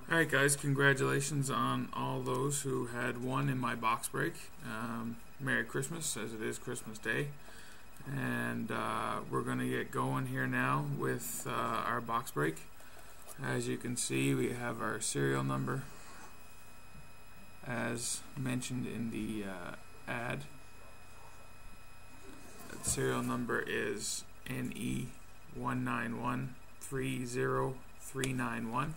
Alright guys, congratulations on all those who had won in my box break. Merry Christmas, as it is Christmas Day. And we're going to get going here now with our box break. As you can see, we have our serial number as mentioned in the ad. That serial number is NE19130391.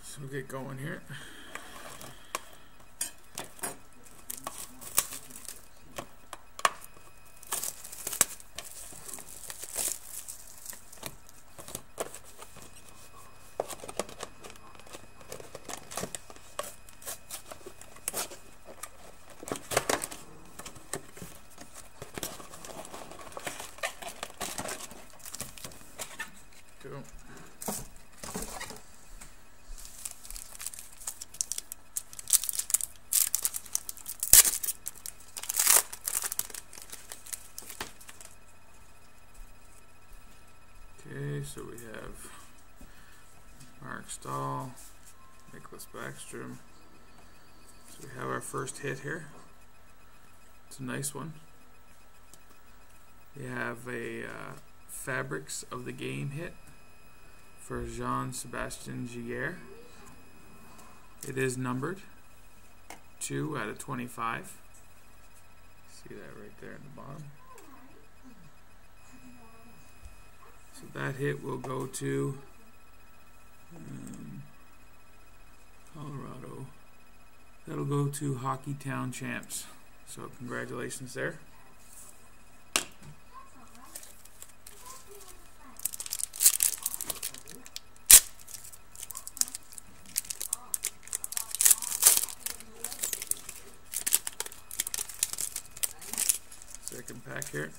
So we'll get going here. Go. Okay, so we have Mark Stahl, Nicholas Backstrom. So we have our first hit here. It's a nice one. We have a Fabrics of the Game hit for Jean-Sébastien Giguère. It is numbered 2 out of 25. See that right there in the bottom. So that hit will go to Colorado. That'll go to Hockey Town Champs. So congratulations there. Second pack here.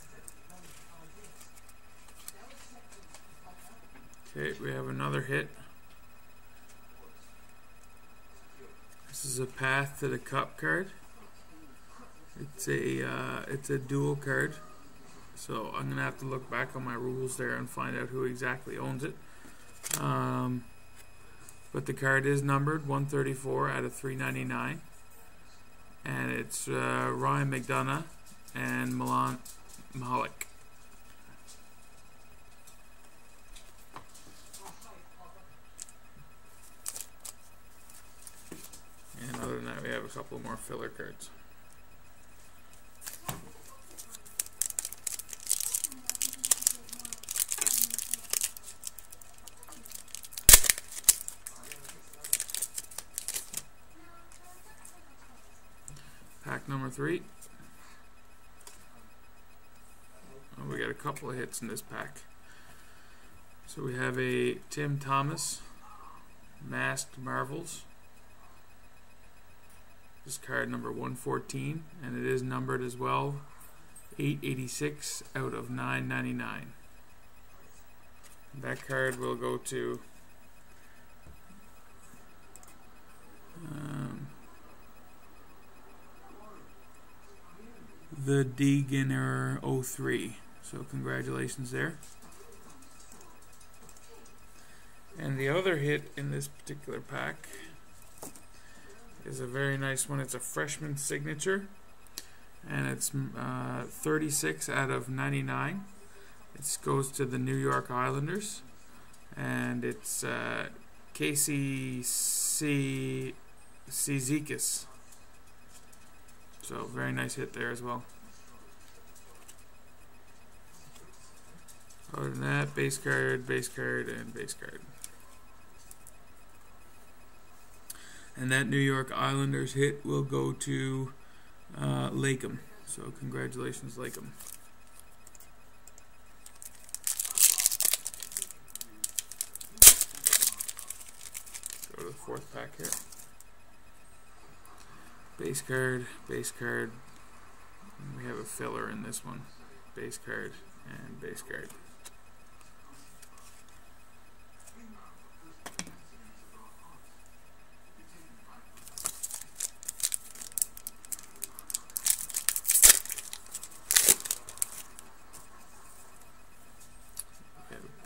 Okay, we have another hit. This is a Path to the Cup card. It's a dual card, so I'm gonna have to look back on my rules there and find out who exactly owns it. But the card is numbered 134 out of 399, and it's Ryan McDonough and Milan Mahalik. And other than that, we have a couple more filler cards. Pack number 3. Oh, we got a couple of hits in this pack. So we have a Tim Thomas Masked Marvels. This card number 114, and it is numbered as well 886 out of 999. That card will go to the Degener 03. So congratulations there. And the other hit in this particular pack is a very nice one. It's a freshman signature, and it's 36 out of 99. It goes to the New York Islanders, and it's Casey Cizikas. So very nice hit there as well. Other than that, base card, and base card. And that New York Islanders hit will go to Lakem. So congratulations, Lakem. Go to the fourth pack here. Base card. And we have a filler in this one. Base card and base card.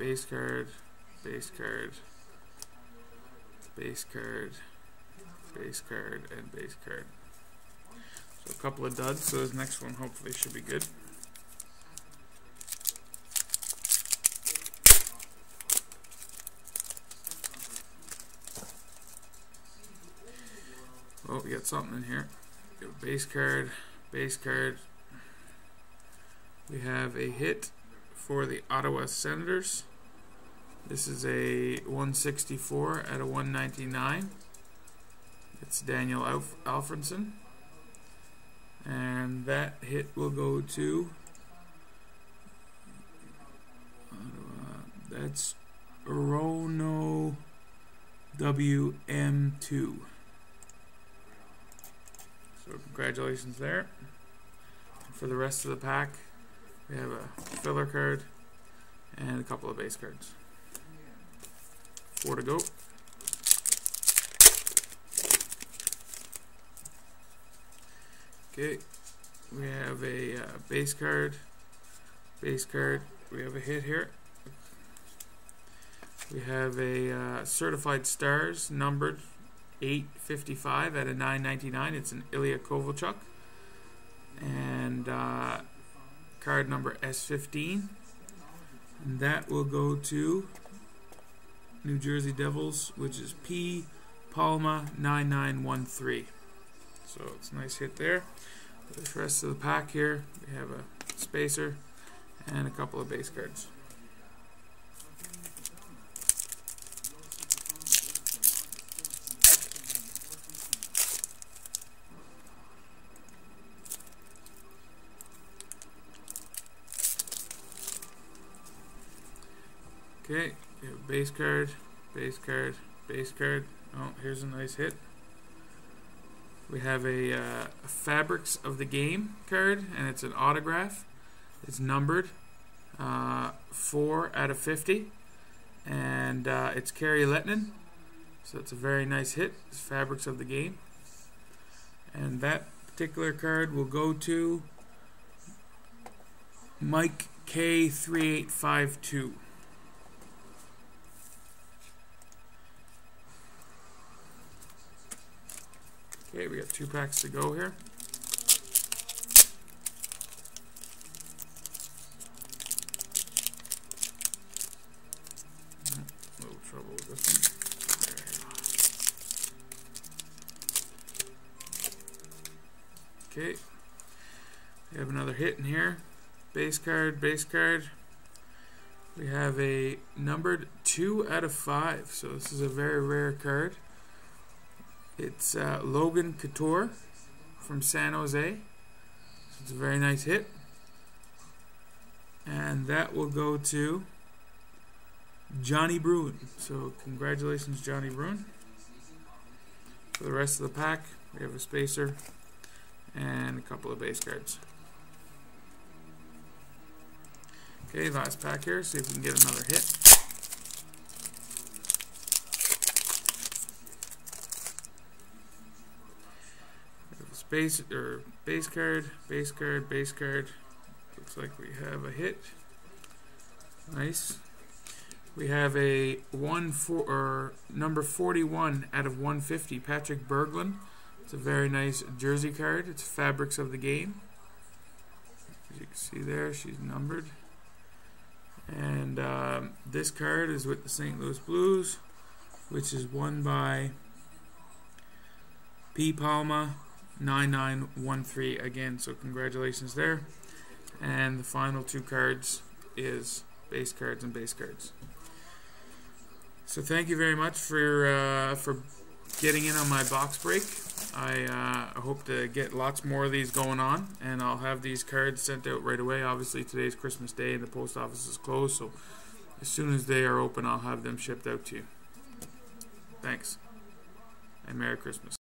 base card, base card, base card, base card, and base card. So a couple of duds, so this next one hopefully should be good. Oh, we got something in here. We have base card, base card. We have a hit for the Ottawa Senators. This is a 164 out of 199. It's Daniel Alfredson. And that hit will go to that's Rono WM2. So congratulations there. For the rest of the pack, we have a filler card and a couple of base cards. 4 to go. Okay, we have a base card, base card. We have a hit here. We have a Certified Stars numbered 855 out of 999. It's an Ilya Kovalchuk. And card number S15. And that will go to New Jersey Devils, which is P. Palma 9913. So it's a nice hit there. For the rest of the pack here, we have a spacer and a couple of base cards. Okay, we have base card, base card, base card. Oh, here's a nice hit. We have a Fabrics of the Game card, and it's an autograph. It's numbered 4 out of 50, and it's Kari Lettinen. So it's a very nice hit. It's Fabrics of the Game, and that particular card will go to Mike K3852. Okay, we got 2 packs to go here. A little trouble with this one. Okay, we have another hit in here. Base card, base card. We have a numbered 2 out of 5, so this is a very rare card. It's Logan Couture from San Jose. So it's a very nice hit. And that will go to Johnny Bruin. So congratulations, Johnny Bruin. For the rest of the pack, we have a spacer and a couple of base cards. Okay, last pack here. See if we can get another hit. Base card, base card, base card. Looks like we have a hit. Nice. We have a number 41 out of 150, Patrick Berglund. It's a very nice jersey card. It's Fabrics of the Game. As you can see there, she's numbered. And this card is with the St. Louis Blues, which is won by P. Palma 9913 again, so congratulations there. And the final 2 cards is base cards and base cards. So thank you very much for getting in on my box break. I hope to get lots more of these going on, and I'll have these cards sent out right away. Obviously today's Christmas Day and the post office is closed, so as soon as they are open I'll have them shipped out to you. Thanks, and Merry Christmas.